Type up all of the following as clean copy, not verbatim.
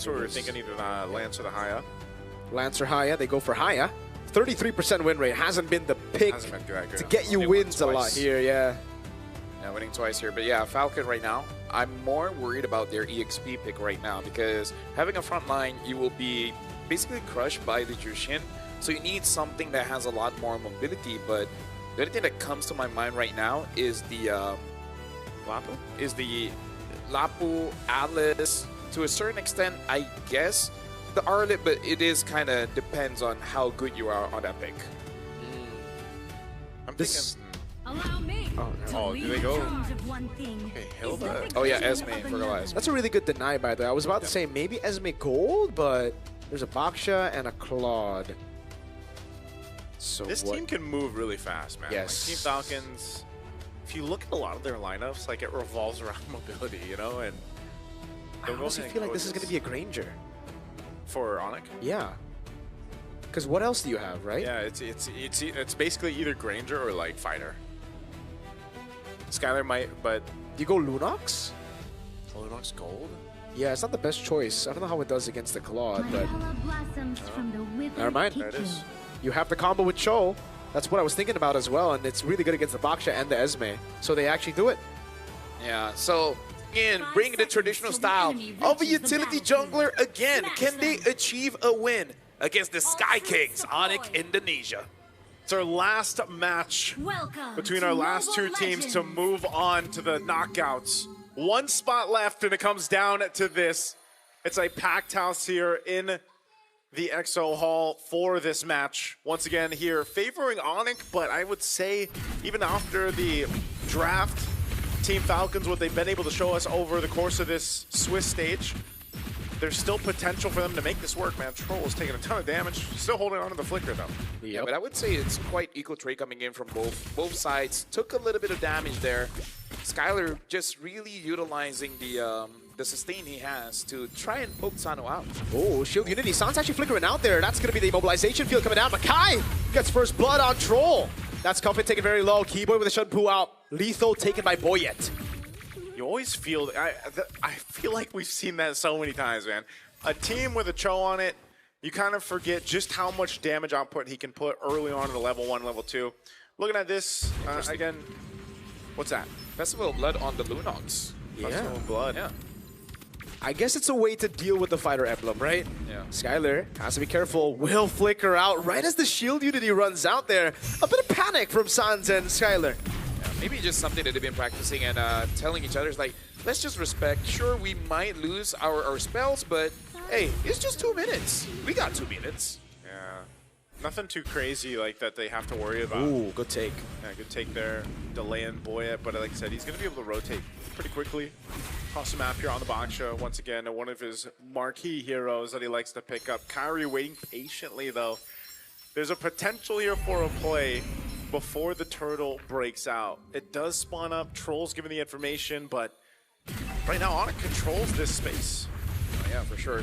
That's what we were thinking, either the Lance or the Haya. Lance or Haya, they go for Haya. 33% win rate hasn't been the pick to get you wins a lot here, yeah. Yeah, winning twice here. But yeah, Falcon right now, I'm more worried about their EXP pick right now because having a front line, you will be basically crushed by the Jushin. So you need something that has a lot more mobility. But the only thing that comes to my mind right now is the Lapu? Is the Lapu, Alice, to a certain extent, I guess, the Arlet, but it is kind of depends on how good you are on that pick. I'm thinking... Allow me Oh, do they go? Okay, Hilda. Oh yeah, Esme for Goliath. That's a really good deny, by the way. I was about to say maybe Esme Gold, but there's a Baksha and a Claude. So This team can move really fast, man. Yes. Like Team Falcons, if you look at a lot of their lineups, like it revolves around mobility, you know? And I honestly feel like this is going to be a Granger. For ONIC? Yeah. Because what else do you have, right? Yeah, it's basically either Granger or like Fighter. Skylar might, but Do you go Lunox? Lunox Gold? Yeah, it's not the best choice. I don't know how it does against the Claude, but never mind. There it is. You have the combo with Cho. That's what I was thinking about as well, and it's really good against the Baksha and the Esme. So they actually do it. Yeah, so again, bring the traditional style of a utility jungler again. Can they achieve a win against the Sky Kings, ONIC Indonesia? It's our last match between our last two teams to move on to the knockouts. One spot left, and it comes down to this. It's a packed house here in the EXO Hall for this match. Once again here, favoring ONIC, but I would say even after the draft, Team Falcons, what they've been able to show us over the course of this Swiss stage, there's still potential for them to make this work, man. Troll's taking a ton of damage, still holding on to the flicker though. Yeah, but I would say it's quite equal trade coming in from both sides. Took a little bit of damage there. Skylar just really utilizing the sustain he has to try and poke Sano out. Oh, Shield Unity. San's actually flickering out there. That's going to be the mobilization field coming down. Makai gets first blood on Troll. That's Cuffin taken very low. Keyboy with a Shunpu out. Lethal taken by Boyet. You always feel, I feel like we've seen that so many times, man. A team with a Cho on it, you kind of forget just how much damage output he can put early on in the level 1, level 2. Looking at this, again, what's that? Festival of Blood on the Lunox. Yeah. Festival of Blood. Yeah. I guess it's a way to deal with the fighter emblem, right? Yeah. Skylar has to be careful. Will flicker out right as the Shield Unity runs out there. A bit of panic from Sans and Skylar. Yeah, maybe just something that they've been practicing and telling each other is like, let's just respect. Sure, we might lose our spells, but hey, it's just 2 minutes. We got 2 minutes. Yeah. Nothing too crazy like that they have to worry about. Ooh, good take. Yeah, good take there. Delaying Boyet, but like I said, he's going to be able to rotate pretty quickly. Cross the map here on the Baksha. Once again, one of his marquee heroes that he likes to pick up. Kyrie waiting patiently, though. There's a potential here for a play before the turtle breaks out. It does spawn up. Troll's giving the information, but right now, ONIC controls this space. Oh, yeah, for sure.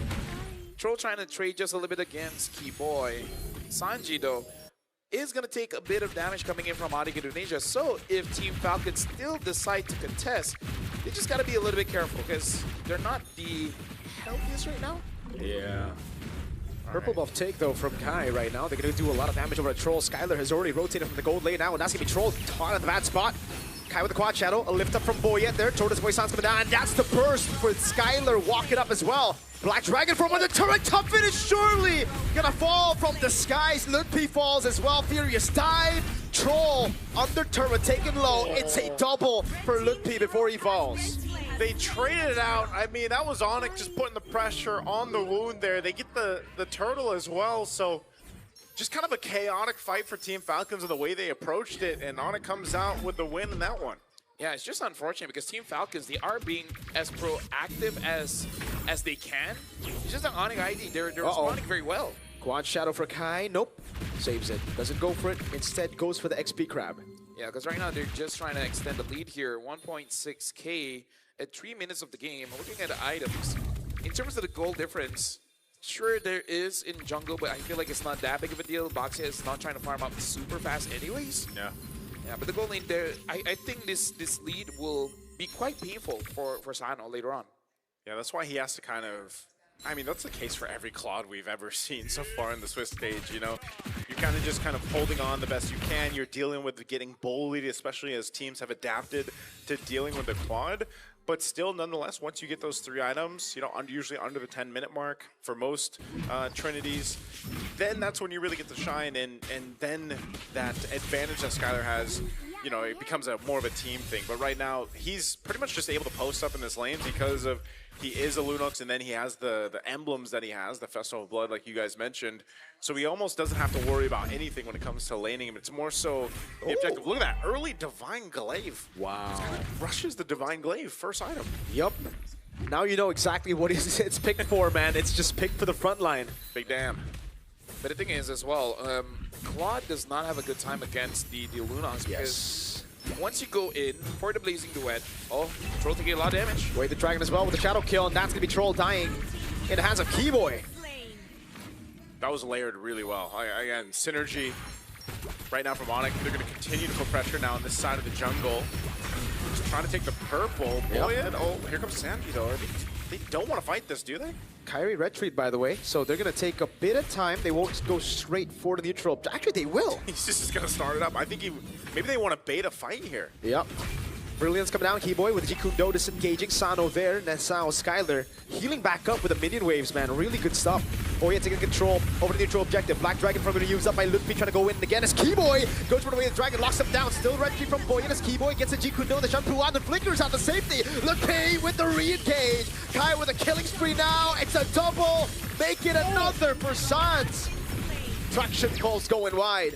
Troll trying to trade just a little bit against Keyboy. Sanji, though, is going to take a bit of damage coming in from ONIC Indonesia. So if Team Falcons still decide to contest, they just got to be a little bit careful because they're not the healthiest right now. Yeah. Purple buff take, though, from Kai right now. They're going to do a lot of damage over at Troll. Skylar has already rotated from the gold lane now, and that's going to be Troll caught at the bad spot. Kai with the quad shadow, a lift up from Boyet there. Tortoise Boy Sans coming down, and that's the burst for Skylar walking up as well. Black Dragon from on the turret, tough finish, surely gonna fall from the skies. Ludpi falls as well, Furious dive. Troll under turret, taken low. It's a double for Ludpi before he falls. They traded out. I mean, that was ONIC just putting the pressure on the wound there. They get the turtle as well, so just kind of a chaotic fight for Team Falcons and the way they approached it, and ONIC comes out with the win in that one. Yeah, it's just unfortunate because Team Falcons, they are being as proactive as they can. It's just an ONIC ID. They're responding very well. Quad shadow for Kai, nope. Saves it, doesn't go for it, instead goes for the XP crab. Yeah, because right now they're just trying to extend the lead here. 1.6K at 3 minutes of the game. Looking at the items, in terms of the goal difference, sure there is in jungle, but I feel like it's not that big of a deal. Boxia is not trying to farm up super fast anyways. Yeah. Yeah, but the goal lane there, I think this lead will be quite painful for Sano later on. Yeah, that's why he has to kind of I mean, that's the case for every Claude we've ever seen so far in the Swiss stage, you know? You're kind of just kind of holding on the best you can. You're dealing with getting bullied, especially as teams have adapted to dealing with the Claude. But still, nonetheless, once you get those 3 items, you know, usually under the 10-minute mark for most Trinities, then that's when you really get to shine. And then that advantage that Skylar has, you know, it becomes more of a team thing. But right now, he's pretty much just able to post up in this lane because of he is a Lunox, and then he has the emblems that he has, the Festival of Blood, like you guys mentioned. So he almost doesn't have to worry about anything when it comes to laning him. It's more so the objective. Look at that early Divine Glaive. Wow. Rushes the Divine Glaive, first item. Yup. Now you know exactly what it's picked for, man. It's just picked for the front line. Big damn. But the thing is as well, Claude does not have a good time against the Lunox because once you go in for the Blazing Duet, Troll taking a lot of damage. Wait, the Dragon as well with the Shadow Kill, and that's going to be Troll dying in the hands of Keyboy. That was layered really well. Again, synergy right now from ONIC. They're going to continue to put pressure now on this side of the jungle. Just trying to take the purple. Yep. Oh, here comes Sanji though. They don't want to fight this, do they? Kyrie retreat, by the way, so they're going to take a bit of time. They won't go straight for the neutral. Actually, they will. He's just going to start it up. I think maybe they want to bait a fight here. Yep. Brilliance coming down, Keyboy with Jikundo disengaging. Sano there, Nesao, Skylar healing back up with the minion waves, man. Really good stuff. Oh yeah, taking control over the neutral objective. Black Dragon probably used up by Luffy, trying to go in again as Keyboy goes for the way the Dragon locks him down. Still retreat from Boyan as Keyboy gets a Jikundo, the shampoo on, the flickers out the safety. Luffy with the re-engage. Kai with a killing spree now. It's a double. Make it another for Sans. Traction calls going wide.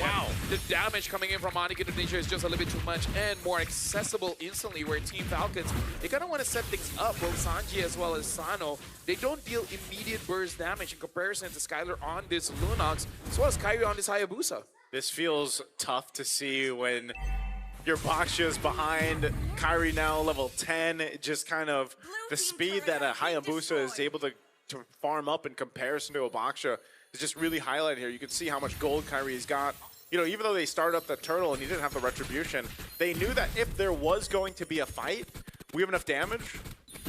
Wow, the damage coming in from ONIC Indonesia is just a little bit too much and more accessible instantly, where Team Falcons, they kind of want to set things up. Both Sanji as well as Sano, they don't deal immediate burst damage in comparison to Skylar on this Lunox, as well as Kyrie on this Hayabusa. This feels tough to see when your Baksha is behind. Kyrie now level 10, just kind of the speed that a Hayabusa is able to farm up in comparison to a Baksha is just really highlighted here. You can see how much gold Kyrie's got. You know, even though they started up the turtle and he didn't have the retribution, they knew that if there was going to be a fight, we have enough damage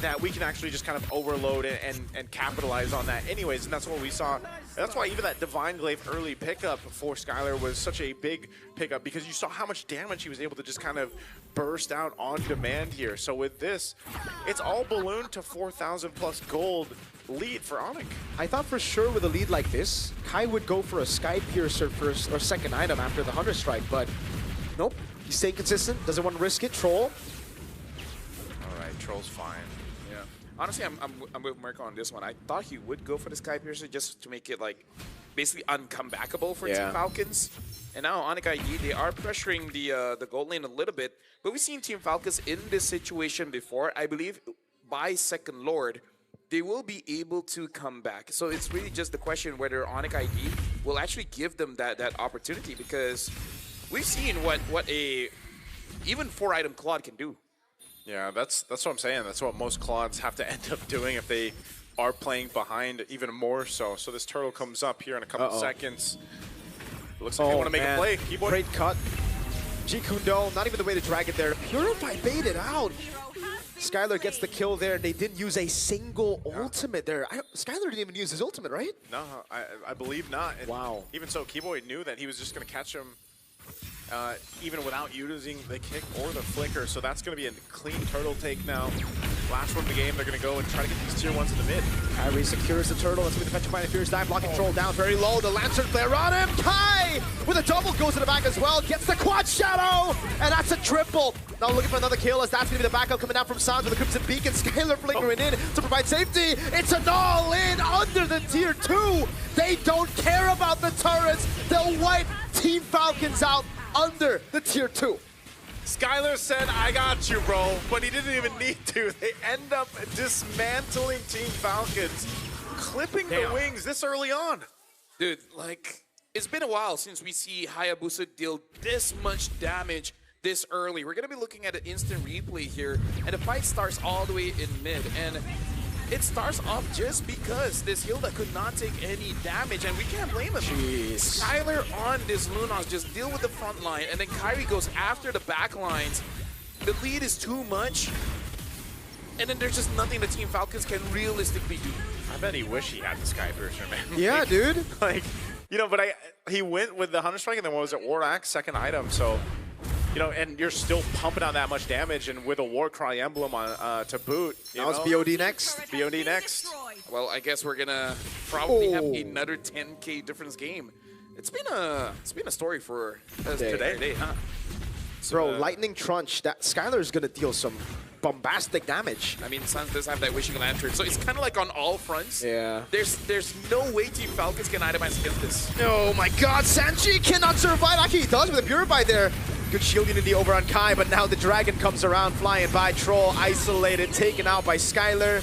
that we can actually just kind of overload it and capitalize on that anyways, and that's what we saw. And that's why even that Divine Glaive early pickup for Skylar was such a big pickup, because you saw how much damage he was able to just kind of burst out on demand here. So with this, it's all ballooned to 4,000 plus gold lead for ONIC. I thought for sure with a lead like this, Kai would go for a Sky Piercer first or second item after the Hunter Strike, but nope. He's staying consistent, doesn't want to risk it. Troll. All right, Troll's fine. Yeah. Honestly, I'm with Marco on this one. I thought he would go for the Sky Piercer just to make it like basically uncomebackable for Team Falcons. And now ONIC ID, they are pressuring the gold lane a little bit, but we've seen Team Falcons in this situation before. I believe by Second Lord, they will be able to come back. So it's really just the question whether ONIC ID will actually give them that opportunity, because we've seen what a even 4-item Claude can do. Yeah, that's what I'm saying. That's what most Claudes have to end up doing if they are playing behind, even more so. So this turtle comes up here in a couple seconds. Looks like they want to make a play. Keyboard. Great cut. Jikundo, not even the way to drag it there. Purify baited out. Skylar gets the kill there. They didn't use a single ultimate there. Skylar didn't even use his ultimate, right? No, I believe not. And wow. Even so, Keyboy knew that he was just going to catch him even without using the kick or the flicker. So that's going to be a clean turtle take now. Last one of the game, they're going to go and try to get these tier 1s in the mid. Kyrie secures the turtle. That's going to be the Petrifying Fierce dive. Blocking Troll down very low. The Lantern Flare on him. Kai with a double goes to the back as well. Gets the quad shadow. And that's a triple. Now looking for another kill as that's going to be the backup coming down from Sans with the Crimson Beacon. Skylar flickering in to provide safety. It's an all-in under the tier 2. They don't care about the turrets. They'll wipe Team Falcons out under the tier 2. Skylar said, I got you, bro, but he didn't even need to. They end up dismantling Team Falcons, clipping the wings this early on. Dude, like, it's been a while since we see Hayabusa deal this much damage this early. We're going to be looking at an instant replay here, and the fight starts all the way in mid, and it starts off just because this Hilda could not take any damage, and we can't blame him. Jeez. Skylar on this Lunox just deal with the front line, and then Kyrie goes after the back lines. The lead is too much, and then there's just nothing the Team Falcons can realistically do. I bet he wish he had the Sky Piercer, man. Yeah, dude. Like, you know, but he went with the Hunter Strike, and then what was it, War Axe, second item, so, you know, and you're still pumping out that much damage, and with a Warcry emblem on to boot. Now it's BOD next. BOD next. Well, I guess we're gonna probably have another 10K difference game. It's been a story for today, huh? So, Bro, Lightning Trunch, that Skylar's gonna deal some bombastic damage. I mean, Suns does have that Wishing Lantern, so it's kind of like on all fronts. Yeah. There's no way Team Falcons can itemize against this. Oh my god, Sanji cannot survive. Actually, he does with a Purify there. Good shield unity over on Kai, but now the Dragon comes around, flying by. Troll isolated, taken out by Skylar.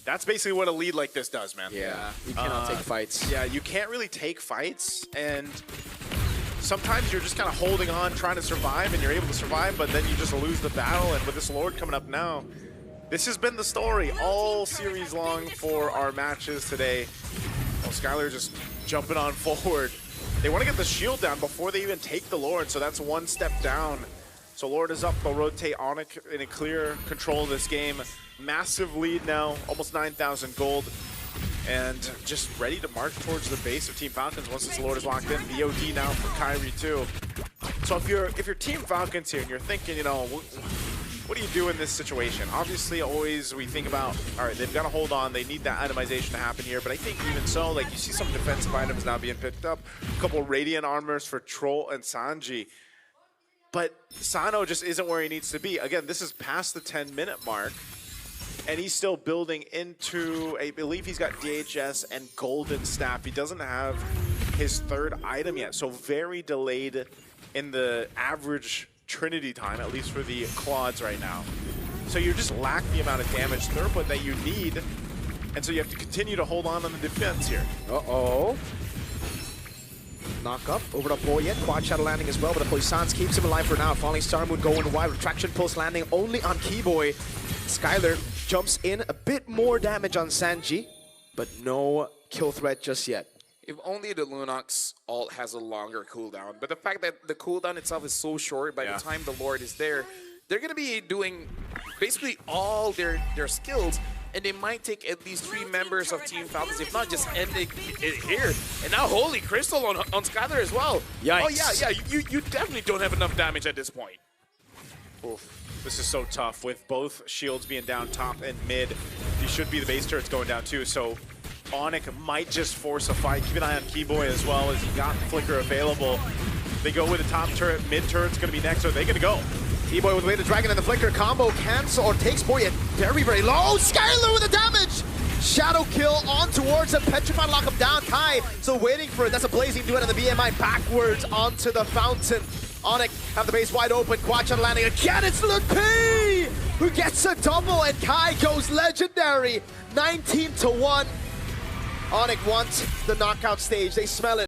That's basically what a lead like this does, man. Yeah, you cannot take fights. Yeah, you can't really take fights, and sometimes you're just kind of holding on, trying to survive, and you're able to survive, but then you just lose the battle, and with this Lord coming up now, this has been the story all series long for our matches today. Well, Skylar just jumping on forward. They want to get the shield down before they even take the Lord, so that's one step down. So Lord is up, they'll rotate ONIC in a clear control of this game. Massive lead now, almost 9,000 gold. And just ready to march towards the base of Team Falcons once this Lord is locked in. VOD now for Kyrie too. So if you're Team Falcons here and you're thinking, you know, what do you do in this situation? Obviously, always we think about, all right, they've got to hold on. They need that itemization to happen here. But I think even so, like you see some defensive items now being picked up. A couple Radiant armors for Troll and Sanji. But Sano just isn't where he needs to be. Again, this is past the 10-minute mark. And he's still building into, I believe he's got DHS and Golden Staff. He doesn't have his third item yet. So very delayed in the average Trinity time, at least for the Claudes right now. So you just lack the amount of damage throughput that you need. And so you have to continue to hold on the defense here. Uh-oh. Knock up over to Boyet. Quad Shadow landing as well, but the Poissons keeps him alive for now. Falling Star Moon going wide. Retraction Pulse landing only on Keyboy. Skylar jumps in. A bit more damage on Sanji, but no kill threat just yet. If only the Lunox ult has a longer cooldown. But the fact that the cooldown itself is so short, by the time the Lord is there, they're going to be doing basically all their skills, and they might take at least 3 members of Team Falcons, if not just ending it here. And now Holy Crystal on Skylar as well. Yikes. Oh yeah, you definitely don't have enough damage at this point. Oof. This is so tough with both shields being down top and mid. These should be the base turrets going down too, so ONIC might just force a fight. Keep an eye on Keyboy as well, as he got Flicker available. They go with the top turret, mid turret's gonna be next. Are they gonna go? Keyboy with the way the Dragon and the Flicker combo cancel or takes Boyet very, very low. Skylar with the damage! Shadow kill on towards him. Petrified lock him down. Kai still waiting for it. That's a blazing duet on the BMI backwards onto the fountain. ONIC have the base wide open. Quad Shadow landing again. It's Luke P who gets a double, and Kai goes legendary. 19-1. ONIC wants the knockout stage. They smell it.